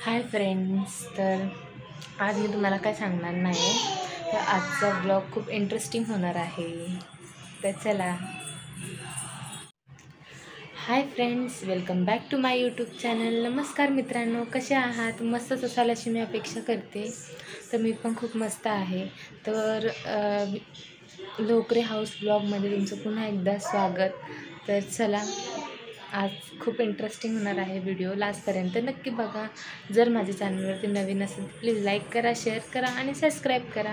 Hi friends. तर आज मी तुम्हाला काय सांगणार नाही. तर आजचा ब्लॉग खूप इंटरेस्टिंग होणार आहे. तर चला. Hi friends, welcome back to my YouTube channel. नमस्कार मित्रांनो, कसे आहात? मस्तच असाल अशी मी अपेक्षा करते. तर मी पण खूप मस्त आहे. तर लोकरे हाऊस ब्लॉगमध्ये तुमचं पुन्हा एकदा स्वागत. तर चला, आज खूप इंटरेस्टिंग होणार आहे. व्हिडिओ लास्टपर्यंत नक्की बघा. जर माझ्या चॅनलवरती नवीन असेल तर प्लीज लाईक करा, शेअर करा आणि सबस्क्राईब करा.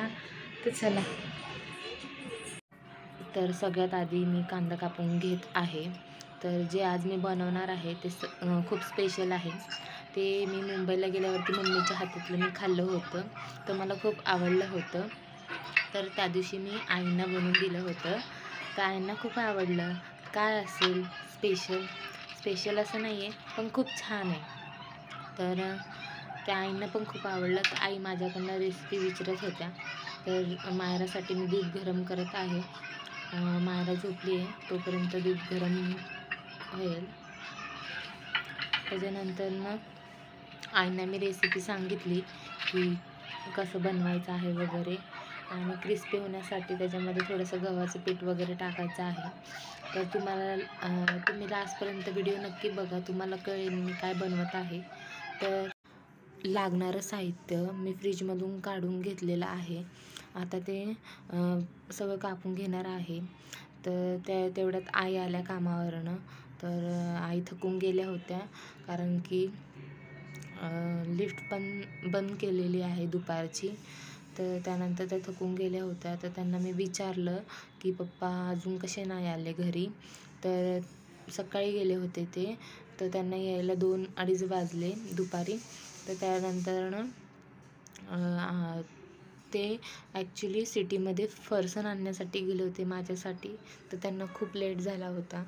तर चला. तर सगळ्यात आधी मी कांदा कापून घेत आहे. तर जे आज मी बनवणार आहे ते खूप स्पेशल आहे. ते मी मुंबईला गेल्यावरती मम्मीच्या हातातलं मी खाल्लं होतं. तर मला खूप आवडलं होतं. तर त्या दिवशी मी आईंना बनवून दिलं होतं. तर आईंना खूप आवडलं. काय असेल स्पेशल असं नाही आहे, पण खूप छान आहे. तर त्या आईंना पण खूप आवडलं. तर आई माझ्याकडनं रेसिपी विचारत होत्या. तर मायरासाठी मी दूध गरम करत आहे. मायरा झोपली आहे, तोपर्यंत दूध गरम होईल. त्याच्यानंतर आईंना मी रेसिपी सांगितली की कसं बनवायचं आहे वगैरे. आणि क्रिस्पी होण्यासाठी त्याच्यामध्ये थोडंसं गव्हाचं पीठ वगैरे टाकायचं आहे. तर तुम्ही लास्टपर्यंत व्हिडिओ नक्की बघा, तुम्हाला कळेल मी काय बनवत आहे. तर लागणारं साहित्य मी फ्रीजमधून काढून घेतलेलं आहे. आता ते सगळं कापून घेणार आहे. तर तेवढ्यात आई आल्या कामावरनं. तर आई थकून गेल्या होत्या, कारण की लिफ्ट पण बंद केलेली आहे दुपारची. तर त्यानंतर त्या थकून गेल्या होत्या. तर त्यांना मी विचारलं की पप्पा अजून कसे नाही आले घरी. तर सकाळी गेले होते ते. तर त्यांना यायला 2-2:30 वाजले दुपारी. तर त्यानंतर ते ॲक्च्युली सिटीमध्ये फरसाण आणण्यासाठी गेले होते माझ्यासाठी. तर त्यांना खूप लेट झाला होता.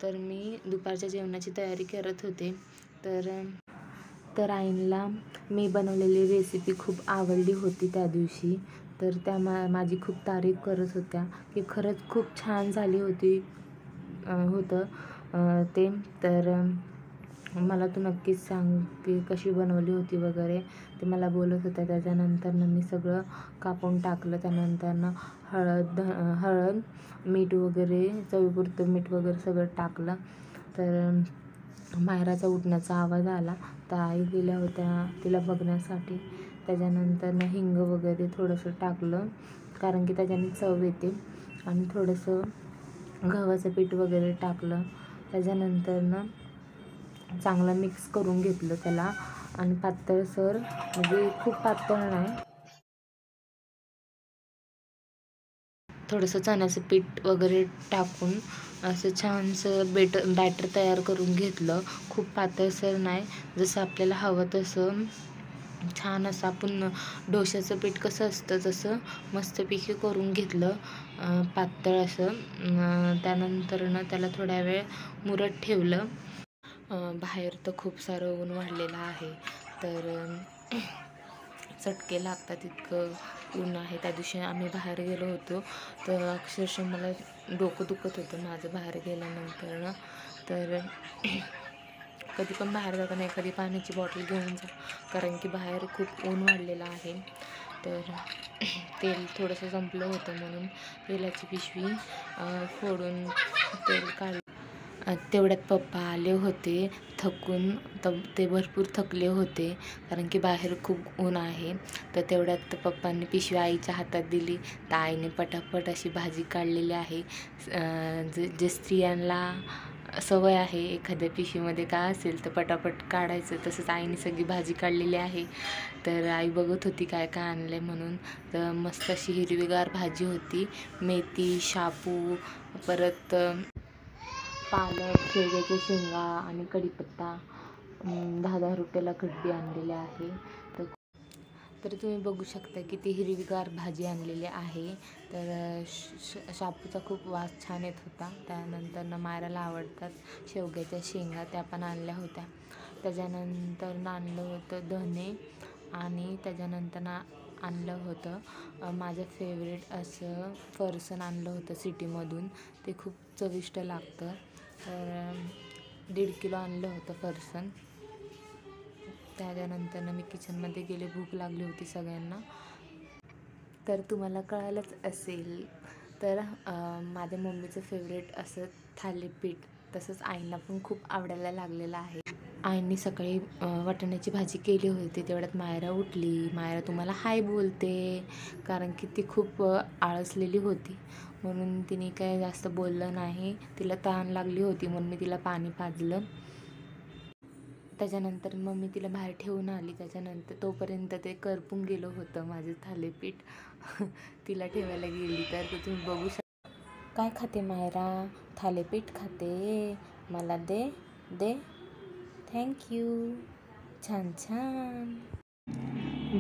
तर मी दुपारच्या जेवणाची तयारी करत होते. तर आईंना मी बनवलेली रेसिपी खूप आवडली होती त्या दिवशी. तर त्या माझी खूप तारीफ करत होत्या की खरंच खूप छान झाली होतं ते. तर मला तू नक्कीच सांग की कशी बनवली होती वगैरे, ते मला बोलत होत्या. त्याच्यानंतर मी सगळं कापून टाकलं. त्यानंतर हळद, मीठ वगैरे, चवीपुरतं मीठ वगैरे सगळं टाकलं. तर मायराचा उठण्याचा आवाज आला. तर आई गेल्या होत्या तिला बघण्यासाठी. त्याच्यानंतर हिंग वगैरे थोडंसं टाकलं, कारण की त्याच्याने चव येते. आणि थोडंसं गव्हाचं पीठ वगैरे टाकलं. त्याच्यानंतर चांगलं मिक्स करून घेतलं त्याला. आणि पातळसर, म्हणजे खूप पातळ नाही, थोडंसं चण्याचं पीठ वगैरे टाकून असं छानसं बॅटर तयार करून घेतलं. खूप पातळसर नाही, जसं आपल्याला हवं तसं छान असं आपण डोश्याचं पीठ कसं असतं तसं मस्तपैकी करून घेतलं, पातळ असं. त्यानंतर त्याला थोड्या वेळ मुरत ठेवलं. बाहेर तर खूप सारं ऊन वाढलेलं आहे. तर चटके लागतात इतकं ऊन आहे. त्या दिवशी आम्ही बाहेर गेलो होतो, तर अक्षरशः मला डोकं दुखत होतं माझं बाहेर गेल्यानंतर. तर कधी पण बाहेर जाताना एखादी पाण्याची बॉटल घेऊन जा, कारण की बाहेर खूप ऊन वाढलेलं आहे. तर तेल थोडंसं संपलं होतं, म्हणून तेलाची पिशवी फोडून तेल काढलं. तेवढ्यात पप्पा आले होते थकून. ते भरपूर थकले होते, कारण की बाहेर खूप ऊन आहे. तर तेवढ्यात पप्पांनी पिशवी आईच्या हातात दिली. तर आईने पटापट अशी भाजी काढलेली आहे. जे स्त्रियांना सवय आहे एखाद्या पिशवीमध्ये काय असेल तर पटापट काढायचं, तसंच आईने सगळी भाजी काढलेली आहे. तर आई बघत होती काय काय आणलं आहे म्हणून. तर मस्त अशी हिरवीगार भाजी होती. मेथी, शापू, परत पालक, शेवग्याच्या शेंगा आणि कढीपत्ता. 10-10 रुपयाला कढी आणलेली आहे. तर तुम्ही बघू शकता की ती हिरवीगार भाजी आणलेली आहे. तर शापूचा खूप वास छान येत होता. त्यानंतर मायराला आवडतात शेवग्याच्या शेंगा, त्या पण आणल्या होत्या. त्याच्यानंतर आणलं होतं धने. आणि त्याच्यानंतर आणलं होतं माझं फेवरेट असं फरसाण आणलं होतं सिटीमधून. ते खूप चविष्ट लागतं. तर 1.5 किलो आणलं होतं फरसाण. त्याच्यानंतर मी किचनमध्ये गेले, भूक लागली होती सगळ्यांना. तर तुम्हाला कळालंच असेल, तर माझ्या मम्मीचं फेवरेट असं थालीपीठ तसंच आईंना पण खूप आवडायला लागलेलं आहे. आईंनी सकाळी वाटाण्याची भाजी केली होती, तेवढ्यात मायरा उठली. मायरा तुम्हाला हाय बोलते, कारण की ती खूप आळसलेली होती, म्हणून तिने काय जास्त बोललं नाही. तिला तहान लागली होती म्हणून मी तिला पाणी पाजलं. त्याच्यानंतर मग मी तिला बाहेर ठेवून आली. त्याच्यानंतर तोपर्यंत ते करपून गेलं होतं माझं थालीपीठ. तिला ठेवायला गेली तर तुम्ही बघू शकता. काय खाते मायरा? थालीपीठ खाते. मला दे दे. थँक्यू. छान छान.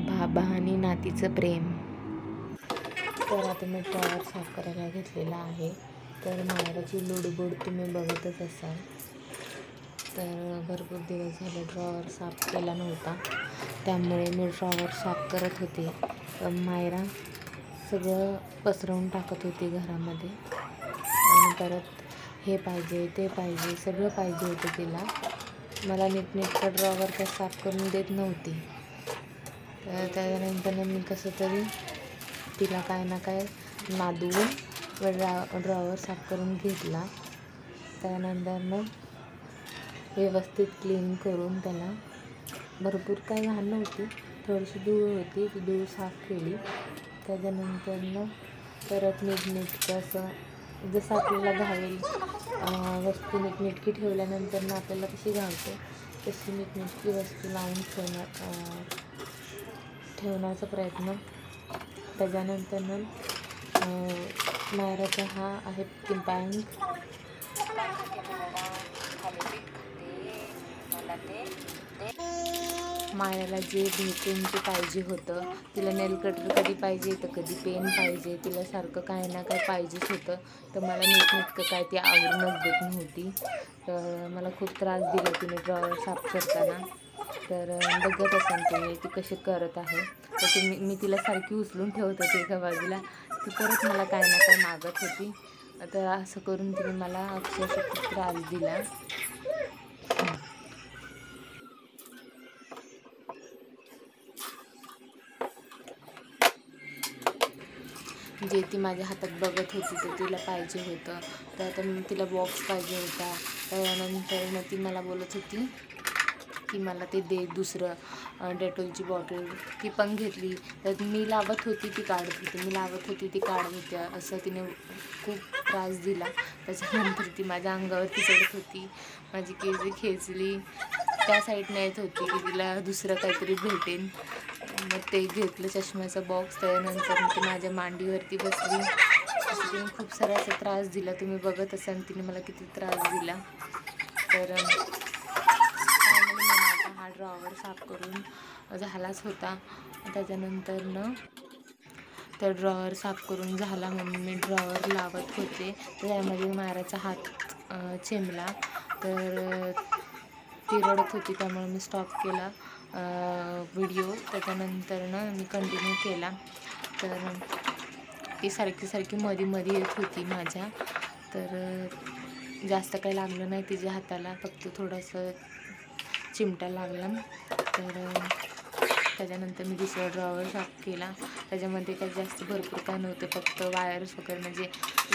बाबा आणि नातीचं प्रेम. तर आता मी ड्रॉवर साफ करायला घेतलेला आहे. तर मायराची लुडबुड तुम्ही बघतच असाल. तर भरपूर दिवस झाले ड्रॉवर साफ केला नव्हता, त्यामुळे मी ड्रॉवर साफ करत होते. मायरा सगळं पसरवून टाकत होती घरामध्ये आणि परत हे पाहिजे ते पाहिजे सगळं पाहिजे होतं तिला. मला नीटनेटकं ड्रॉवर काय साफ करून देत नव्हती. तर त्याच्यानंतर मी कसं तरी तिला काय ना काय नादवून ड्रॉवर साफ करून घेतला. त्यानंतर मग व्यवस्थित क्लीन करून त्याला, भरपूर काही घाण नव्हती, थोडीशी धूळ होती, ती धूळ साफ केली. त्याच्यानंतर मग परत नीटनेटकं असं जसं आपल्याला घावेल वस्तू नीटनेटकी ठेवल्यानंतर मग आपल्याला कशी घावते तशी नीटनेटकी वस्तू लावून ठेवण्याचा प्रयत्न. त्याच्यानंतर मग मायराचा हा आहे बँक. मायराला जे भेटून ते पाहिजे होतं. तिला नेल कटर कधी पाहिजे तर कधी पेन पाहिजे, तिला सारखं काय ना काय पाहिजेच होतं. तर मला नीटनेटकं काय ती आवडूनच देत नव्हती. तर मला खूप त्रास दिला तिने ड्रॉवर साफ करताना. तर बघत असाल तुम्ही ती कशी करत आहे. तर मी तिला सारखी उचलून ठेवत होते एका बाजूला, ती परत मला काय ना काय मागत होती. तर असं करून तिने मला अक्षरशः खूप त्रास दिला. जे ती माझ्या हातात बघत होती ते तिला पाहिजे होतं. तर आता तिला बॉक्स पाहिजे होता. त्यानंतर मग ती मला बोलत होती की मला ते दे दुसरं डेटॉलची बॉटल. ती पण घेतली. तर मी लावत होती ती काढत होती, मी लावत होती ती काढत होती, असं तिने खूप त्रास दिला. त्याच्यानंतर ती माझ्या अंगावरती चढत होती, माझी केस खेचली, त्या साईडने येत होती की तिला दुसरं काहीतरी भेटेन. मग ते घेतलं चष्म्याचा बॉक्स. त्यानंतर ती माझ्या मांडीवरती बसली. असं तिने खूप सारा असा त्रास दिला. तुम्ही बघत असाल तिने मला किती त्रास दिला. तर फायनली मला आता हा ड्रॉवर साफ करून झालाच होता. त्याच्यानंतर तर ड्रॉवर साफ करून झाला म्हणून मी ड्रॉवर लावत होते. तर त्यामध्ये मायराचा हात चिमला. तर ती रडत होती, त्यामुळे मी स्टॉप केला व्हिडिओ. त्याच्यानंतर मी कंटिन्यू केला. तर ती सारखी मध्ये येत होती माझ्या. तर जास्त काही लागलं नाही तिच्या हाताला, फक्त थोडंसं चिमटा लागला. तर त्याच्यानंतर मी दुसरा ड्रॉवर साफ केला. त्याच्यामध्ये काही जास्त भरपूर काय नव्हतं, फक्त वायर्स वगैरे म्हणजे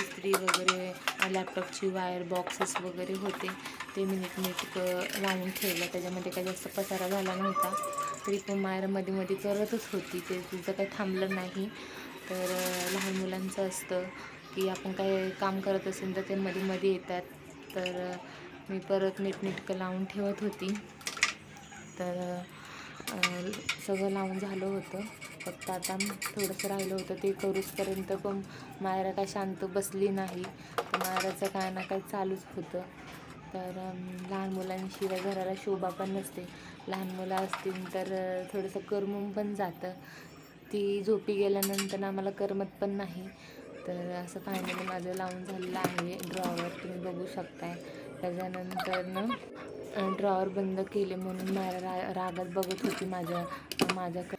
इस्त्री वगैरे, लॅपटॉपची वायर, बॉक्सेस वगैरे होते, ते मी नीटनेटकं लावून ठेवलं. त्याच्यामध्ये काही जास्त पसारा झाला नव्हता. तरी पण मायरा मध्ये करतच होती, ते तिचं काही थांबलं नाही. तर लहान मुलांचं असतं की आपण काय काम करत असेल तर ते मध्ये येतात. तर मी परत नीटनेटकं लावून ठेवत होती. तर सगळं लावून झालं होतं, फक्त आता थोडंसं राहिलं होतं. ते करूचपर्यंत पण मायरा काय शांत बसली नाही. तर मायराचं काय ना काय चालूच होतं. तर लहान मुलांशिवाय घराला शोभा पण नसते. लहान मुलं असतील तर थोडंसं करमून पण जातं. ती झोपी गेल्यानंतर आम्हाला करमत पण नाही. तर असं फायनली माझं लावून झालेलं आहे ड्रॉवर, तुम्ही बघू शकताय. त्याच्यानंतर ड्रॉवर बंद केले म्हणून मायरा रागात बघत होती माझ्याकडे.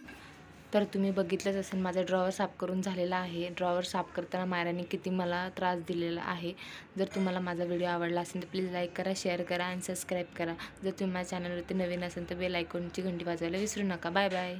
तर तुम्ही बघितलंच असेल माझा ड्रॉवर साफ करून झालेला आहे. ड्रॉवर साफ करताना मायराने किती मला त्रास दिलेला आहे. जर तुम्हाला माझा व्हिडिओ आवडला असेल तर प्लीज लाईक करा, शेअर करा आणि सबस्क्राईब करा. जर तुम्ही माझ्या चॅनलवरती नवीन असेल तर बेल आयकॉनची घंटी वाजवायला विसरू नका. Bye bye.